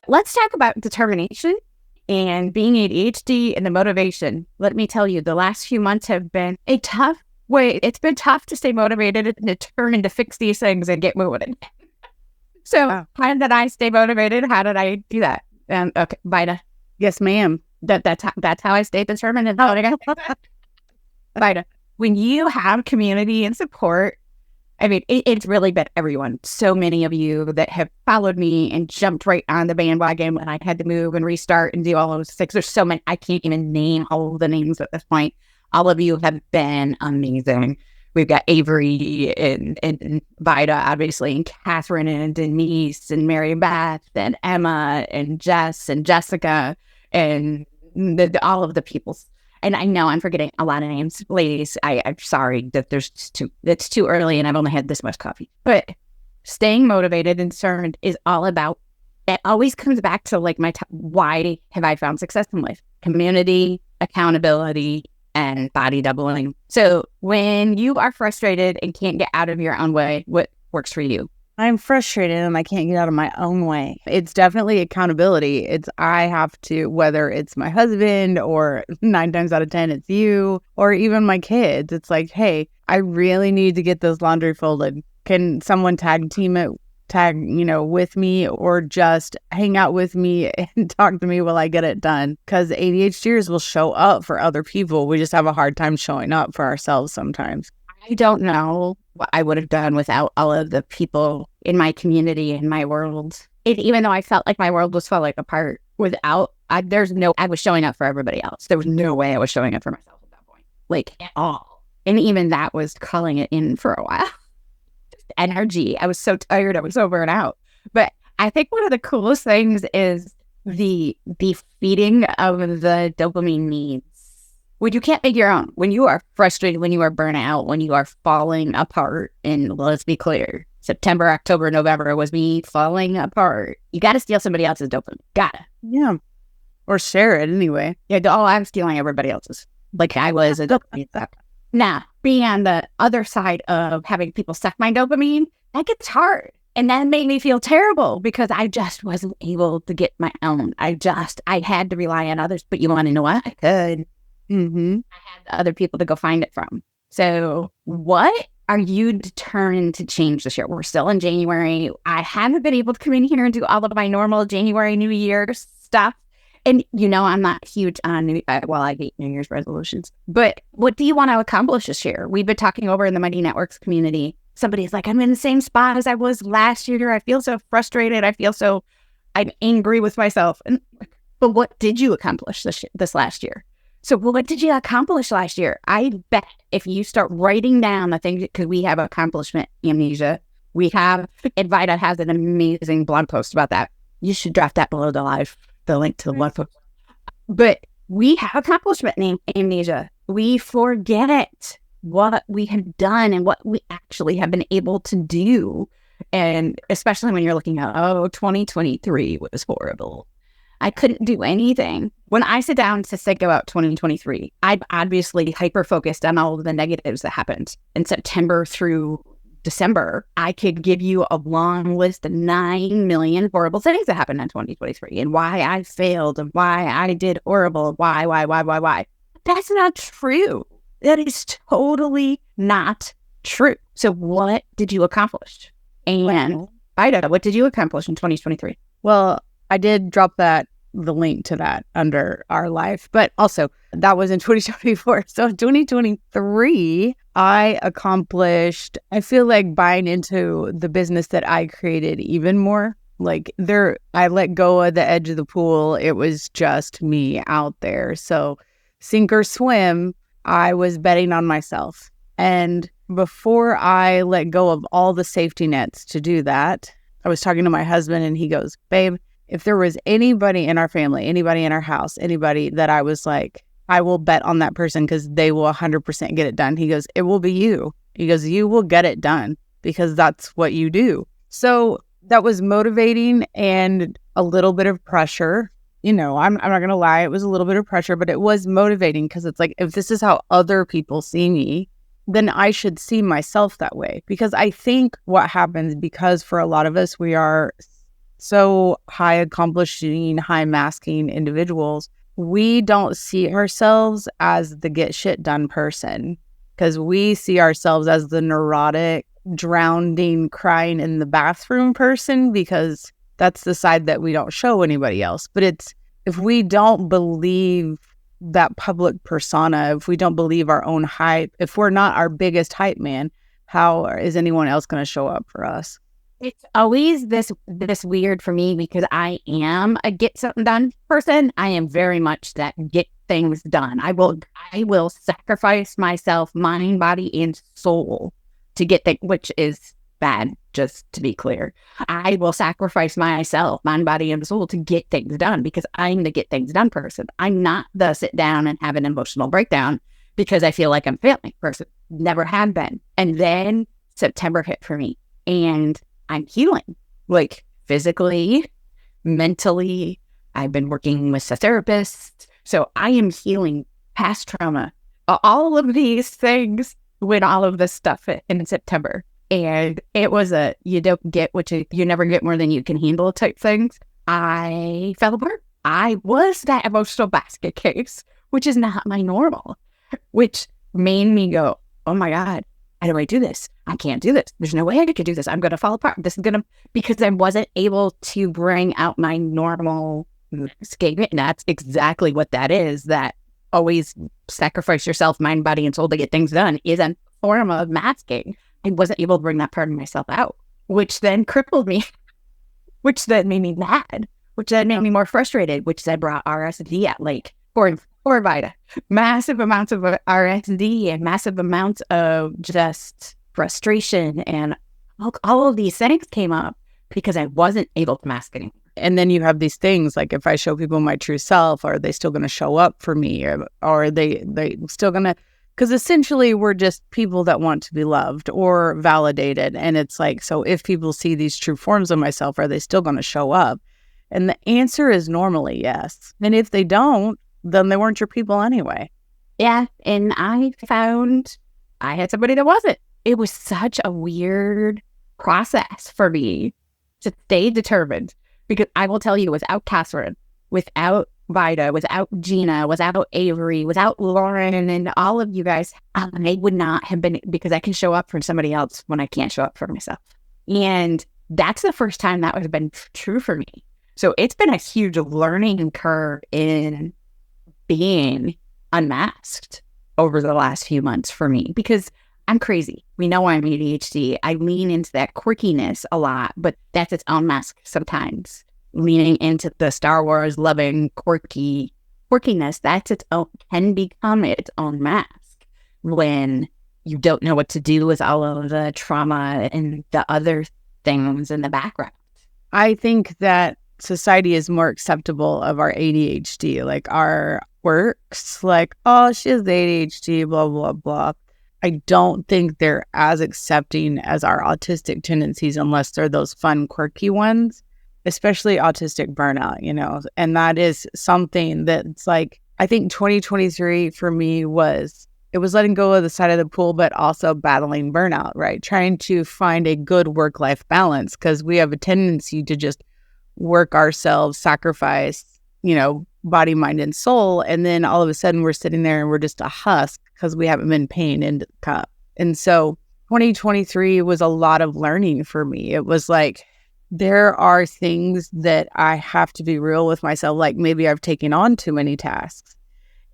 let's talk about determination and being ADHD and the motivation. Let me tell you, the last few months have been a tough way. It's been tough to stay motivated and determined to fix these things and get moving. So how did I stay motivated? How did I do that? Okay, Vida. Yes, ma'am. That's how I stay determined. And how did I get Vida. When you have community and support, I mean, it's really been everyone. So many of you that have followed me and jumped right on the bandwagon when I had to move and restart and do all those things. There's so many. I can't even name all of the names at this point. All of you have been amazing. We've got Avery and Vida, obviously, and Catherine and Denise and Mary Beth and Emma and Jess and Jessica and all of the people. And I know I'm forgetting a lot of names. Ladies, I'm sorry that it's too early and I've only had this much coffee. But staying motivated and determined is all about, it always comes back to like why have I found success in life? Community, accountability, and body doubling. So when you are frustrated and can't get out of your own way, what works for you? I'm frustrated and I can't get out of my own way. It's definitely accountability. I have to, whether it's my husband or 9 times out of 10, it's you or even my kids. It's like, hey, I really need to get this laundry folded. Can someone tag with me or just hang out with me and talk to me while I get it done? Because ADHDers will show up for other people. We just have a hard time showing up for ourselves sometimes. I don't know what I would have done without all of the people in my community, in my world. Even though I felt like my world was falling apart, I was showing up for everybody else. There was no way I was showing up for myself at that point, like at all. And even that was calling it in for a while. Just energy. I was so tired. I was so burnt out. But I think one of the coolest things is the feeding of the dopamine needs. When you can't make your own, when you are frustrated, when you are burnt out, when you are falling apart, and let's be clear, September, October, November was me falling apart. You got to steal somebody else's dopamine. Gotta. Yeah. Or share it anyway. Yeah. I'm stealing everybody else's. Like I was a dopamine sucker. Now, being on the other side of having people suck my dopamine, that gets hard. And that made me feel terrible because I just wasn't able to get my own. I had to rely on others. But you want to know what? I could. Mm-hmm. I had other people to go find it from. So what are you determined to change this year? We're still in January. I haven't been able to come in here and do all of my normal January, New Year stuff. And I'm not huge on I hate New Year's resolutions. But what do you want to accomplish this year? We've been talking over in the Mighty Networks community. Somebody's like, I'm in the same spot as I was last year. I feel so frustrated. I'm angry with myself. But what did you accomplish this last year? So what did you accomplish last year? I bet if you start writing down the things, because we have accomplishment amnesia, and Vida has an amazing blog post about that. You should drop that below the link to the blog post. But we have accomplishment amnesia. We forget what we have done and what we actually have been able to do. And especially when you're looking at, 2023 was horrible. I couldn't do anything. When I sit down to think about 2023, I'm obviously hyper-focused on all of the negatives that happened. In September through December, I could give you a long list of 9 million horrible things that happened in 2023 and why I failed and why I did horrible. Why. That's not true. That is totally not true. So what did you accomplish? And Vida, what did you accomplish in 2023? Well, I did drop the link to that under our life, but also that was in 2024. So 2023, I accomplished, I feel like buying into the business that I created even more. Like I let go of the edge of the pool. It was just me out there. So sink or swim, I was betting on myself. And before I let go of all the safety nets to do that, I was talking to my husband and he goes, babe, if there was anybody in our family, anybody in our house, anybody that I was like, I will bet on that person because they will 100% get it done. He goes, it will be you. He goes, you will get it done because that's what you do. So that was motivating and a little bit of pressure. I'm not going to lie. It was a little bit of pressure, but it was motivating because it's like, if this is how other people see me, then I should see myself that way. Because I think what happens, because for a lot of us, we are so high accomplishing, high masking individuals, we don't see ourselves as the get shit done person, because we see ourselves as the neurotic, drowning, crying in the bathroom person, because that's the side that we don't show anybody else. But it's, if we don't believe that public persona, if we don't believe our own hype, if we're not our biggest hype man, how is anyone else going to show up for us? It's always this weird for me, because I am a get something done person. I am very much that get things done. I will sacrifice myself, mind, body, and soul to get things, which is bad, just to be clear. I will sacrifice myself, mind, body, and soul to get things done, because I'm the get things done person. I'm not the sit down and have an emotional breakdown because I feel like I'm failing person. Never have been. And then September hit for me, and I'm healing, like physically, mentally. I've been working with a therapist, so I am healing past trauma, all of these things with all of this stuff in September. And it was a, you don't get what you never get more than you can handle type things. I fell apart. I was that emotional basket case, which is not my normal, which made me go, oh my God, how do I do this? I can't do this. There's no way I could do this. I'm going to fall apart. This is going to, because I wasn't able to bring out my normal escape. And that's exactly what that is. That always sacrifice yourself, mind, body, and soul to get things done is a form of masking. I wasn't able to bring that part of myself out, which then crippled me, which then made me mad, which then made me more frustrated, which then brought RSD at like for Vita. Massive amounts of RSD and massive amounts of just frustration, and all of these things came up because I wasn't able to mask anymore. And then you have these things like, if I show people my true self, are they still going to show up for me, or are they still going to? Because essentially we're just people that want to be loved or validated. And it's like, so if people see these true forms of myself, are they still going to show up? And the answer is normally yes. And if they don't, then they weren't your people anyway. Yeah. And I found I had somebody that wasn't. It was such a weird process for me to stay determined, because I will tell you, without Catherine, without Vida, without Gina, without Avery, without Lauren, and all of you guys, I would not have been, because I can show up for somebody else when I can't show up for myself. And that's the first time that has been true for me. So it's been a huge learning curve in being unmasked over the last few months for me, because I'm crazy. We know I'm ADHD. I lean into that quirkiness a lot, but that's its own mask sometimes. Leaning into the Star Wars loving quirkiness, that's its own, can become its own mask when you don't know what to do with all of the trauma and the other things in the background. I think that society is more acceptable of our ADHD, like our quirks, like, oh, she has ADHD, blah, blah, blah. I don't think they're as accepting as our autistic tendencies, unless they're those fun, quirky ones, especially autistic burnout, you know. And that is something that's like, I think 2023 for me was, it was letting go of the side of the pool, but also battling burnout, right? Trying to find a good work-life balance, because we have a tendency to just work ourselves, sacrifice, you know, body, mind, and soul. And then all of a sudden we're sitting there and we're just a husk because we haven't been paying into the cup. And so 2023 was a lot of learning for me. It was like, there are things that I have to be real with myself. Like, maybe I've taken on too many tasks.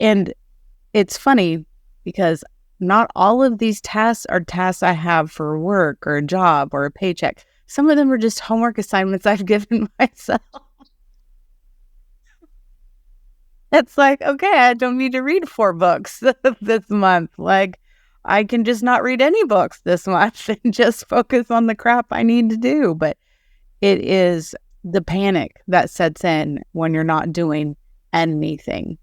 And it's funny because not all of these tasks are tasks I have for work or a job or a paycheck. Some of them are just homework assignments I've given myself. It's like, okay, I don't need to read 4 books this month. Like, I can just not read any books this month and just focus on the crap I need to do. But it is the panic that sets in when you're not doing anything,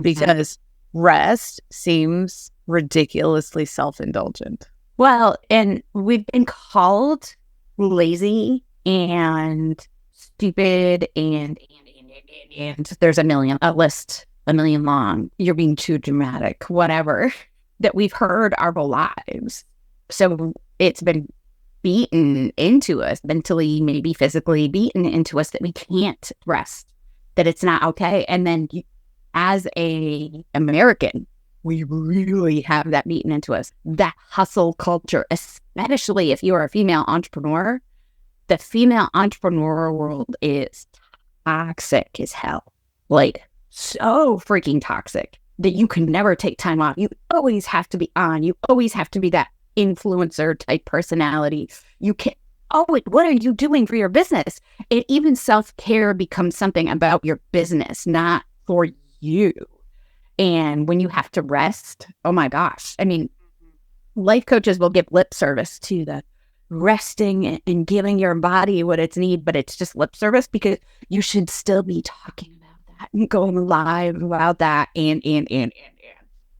because rest seems ridiculously self-indulgent. Well, and we've been called lazy and stupid and there's a million long. You're being too dramatic, whatever, that we've heard our whole lives. So it's been beaten into us, mentally, maybe physically beaten into us, that we can't rest, that it's not okay. And then as a American, we really have that beaten into us, that hustle culture, especially if you're a female entrepreneur. The female entrepreneur world is toxic as hell, like so freaking toxic that you can never take time off. You always have to be on. You always have to be that influencer type personality. You can't, oh, wait, what are you doing for your business? And even self-care becomes something about your business, not for you. And when you have to rest, oh my gosh. I mean, life coaches will give lip service to the resting and giving your body what it's need, but it's just lip service, because you should still be talking about that and going live about that and.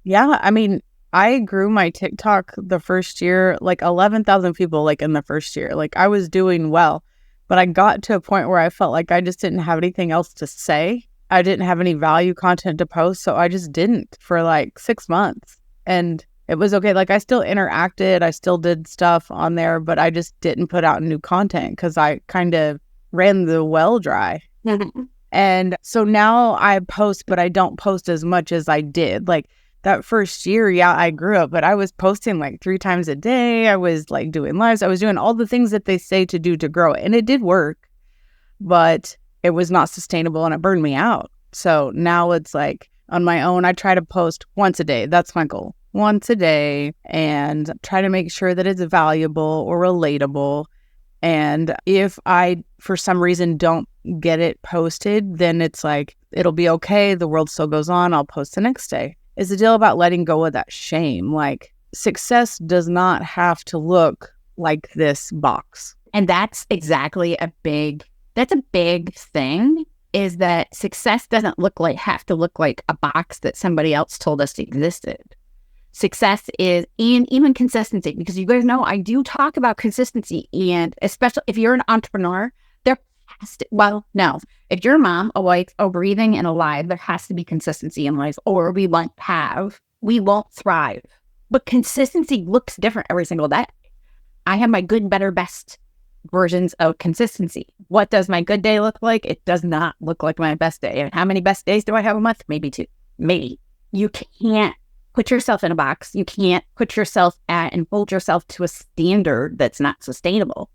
Yeah, I mean, I grew my TikTok the first year, like 11,000 people, like in the first year. Like I was doing well, but I got to a point where I felt like I just didn't have anything else to say. I didn't have any value content to post, so I just didn't for like 6 months. And it was okay. Like I still interacted, I still did stuff on there, but I just didn't put out new content because I kind of ran the well dry. And so now I post, but I don't post as much as I did. Like that first year, yeah, I grew up, but I was posting like 3 times a day. I was like doing lives. I was doing all the things that they say to do to grow it. And it did work, but it was not sustainable and it burned me out. So now it's like on my own, I try to post once a day. That's my goal. Once a day, and try to make sure that it's valuable or relatable. And if I, for some reason, don't get it posted, then it's like, it'll be okay. The world still goes on. I'll post the next day. It's a deal about letting go of that shame. Like success does not have to look like this box. And that's exactly a big thing, is that success doesn't have to look like a box that somebody else told us existed. Success is, and even consistency, because you guys know I do talk about consistency, and especially if you're an entrepreneur, there has to, if you're a mom, a wife, a breathing and alive, there has to be consistency in life, or we won't thrive. But consistency looks different every single day. I have my good, better, best versions of consistency. What does my good day look like? It does not look like my best day. And how many best days do I have a month? Maybe 2. Maybe. You can't put yourself in a box. You can't put yourself at and hold yourself to a standard that's not sustainable.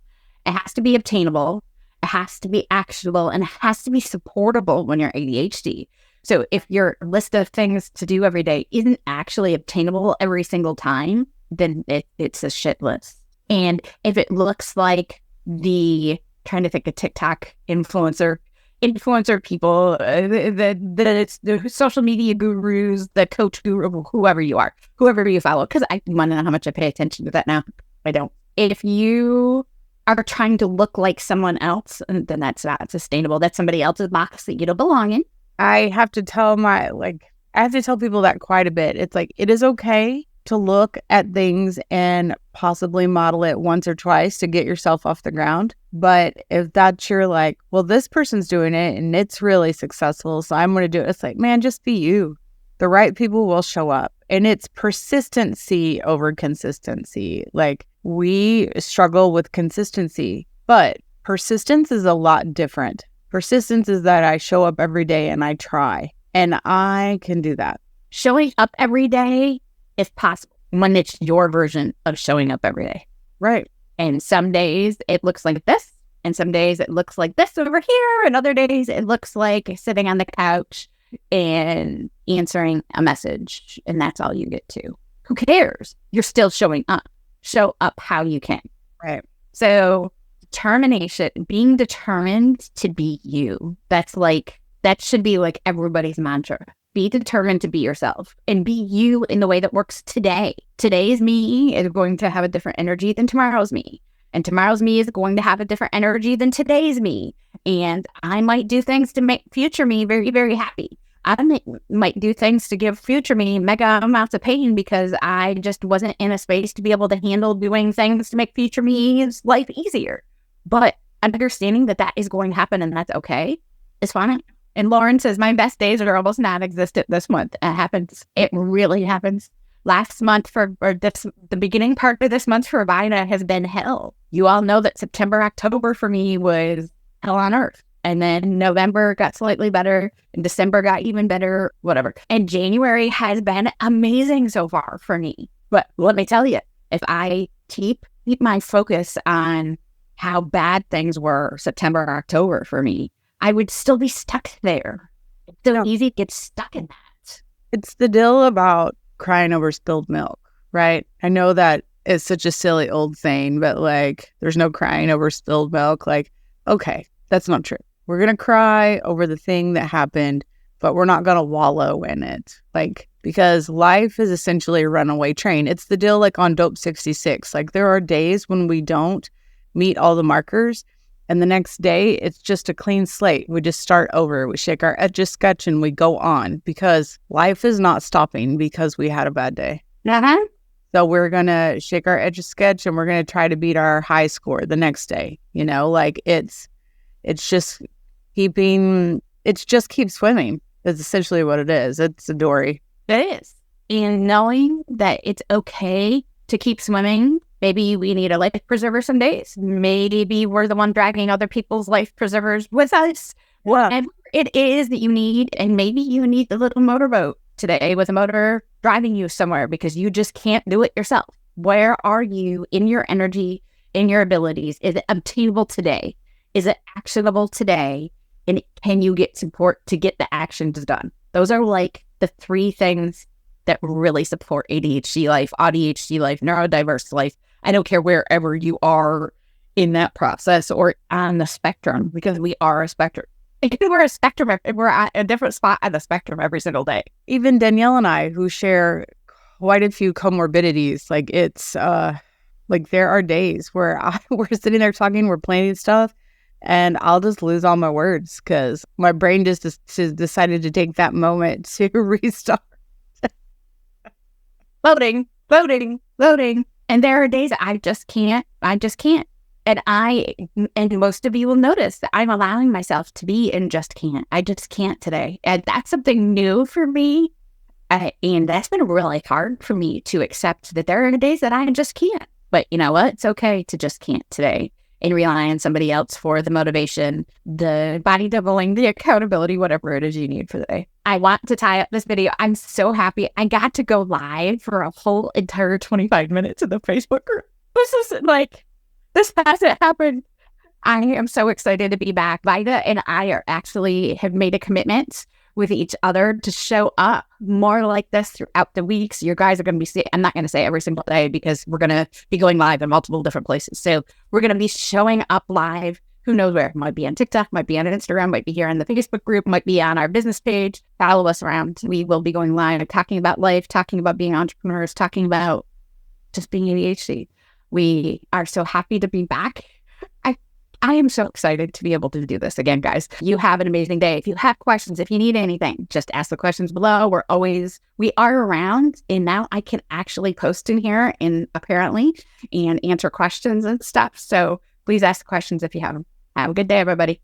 It has to be obtainable. It has to be actionable, and it has to be supportable when you're ADHD. So if your list of things to do every day isn't actually obtainable every single time, then it's a shit list. And if it looks like trying to think of TikTok influencer people, the social media gurus, the coach guru, whoever you follow, because I want to know how much I pay attention to that now. I don't. If you are trying to look like someone else, then that's not sustainable. That's somebody else's box that you don't belong in. I have to tell people that quite a bit. It's like, it is okay to look at things and possibly model it once or twice to get yourself off the ground. But if that's your like, well, this person's doing it and it's really successful, so I'm going to do it. It's like, man, just be you. The right people will show up. And it's persistency over consistency. Like we struggle with consistency, but persistence is a lot different. Persistence is that I show up every day and I try, and I can do that. Showing up every day is possible when it's your version of showing up every day. Right. And some days it looks like this, and some days it looks like this over here, and other days it looks like sitting on the couch and answering a message, and that's all you get to. Who cares? You're still showing up. Show up how you can. Right. So determination, being determined to be you. That should be like everybody's mantra. Be determined to be yourself and be you in the way that works today. Today's me is going to have a different energy than tomorrow's me. And tomorrow's me is going to have a different energy than today's me. And I might do things to make future me very, very happy. I might do things to give future me mega amounts of pain because I just wasn't in a space to be able to handle doing things to make future me's life easier. But understanding that is going to happen and that's okay is fine. And Lauren says, my best days are almost non-existent this month. It happens. It really happens. Last month the beginning part of this month for Vida has been hell. You all know that September, October for me was hell on earth. And then November got slightly better, and December got even better, whatever. And January has been amazing so far for me. But let me tell you, if I keep my focus on how bad things were September or October for me, I would still be stuck there. It's so easy to get stuck in that. It's the deal about crying over spilled milk, right? I know that it's such a silly old saying, but like, there's no crying over spilled milk. Like, okay, that's not true. We're going to cry over the thing that happened, but we're not going to wallow in it. Like, because life is essentially a runaway train. It's the deal like on Dope 66. Like, there are days when we don't meet all the markers, and the next day it's just a clean slate. We just start over. We shake our etch-a-sketch and we go on, because life is not stopping because we had a bad day. Uh-huh. So we're going to shake our etch-a-sketch and we're going to try to beat our high score the next day. You know, like it's just keep swimming. That's essentially what it is. It's a dory. It is. And knowing that it's okay to keep swimming. Maybe we need a life preserver some days. Maybe we're the one dragging other people's life preservers with us. Whatever it is that you need. And maybe you need the little motorboat today with a motor driving you somewhere because you just can't do it yourself. Where are you in your energy, in your abilities? Is it obtainable today? Is it actionable today? And can you get support to get the actions done? Those are like the three things that really support ADHD life, ADHD life, neurodiverse life. I don't care wherever you are in that process or on the spectrum, because we are a spectrum. We're a spectrum. We're at a different spot on the spectrum every single day. Even Danielle and I, who share quite a few comorbidities, like it's like there are days where we're sitting there talking, we're planning stuff, and I'll just lose all my words because my brain just decided to take that moment to restart. Loading. And there are days I just can't. And most of you will notice that I'm allowing myself to be in just can't. I just can't today. And that's something new for me. And that's been really hard for me to accept that there are days that I just can't. But you know what? It's okay to just can't today and rely on somebody else for the motivation, the body doubling, the accountability, whatever it is you need for the day. I want to tie up this video. I'm so happy I got to go live for a whole entire 25 minutes in the Facebook group. This hasn't happened. I am so excited to be back. Vida and I have made a commitment with each other to show up more like this throughout the weeks. You guys are going to be I'm not going to say every single day because we're going to be going live in multiple different places. So we're going to be showing up live. Who knows where? Might be on TikTok, might be on Instagram, might be here on the Facebook group, might be on our business page. Follow us around. We will be going live, talking about life, talking about being entrepreneurs, talking about just being ADHD. We are so happy to be back. I am so excited to be able to do this again, guys. You have an amazing day. If you have questions, if you need anything, just ask the questions below. We are around, and now I can actually post in here and answer questions and stuff. So please ask questions if you have them. Have a good day, everybody.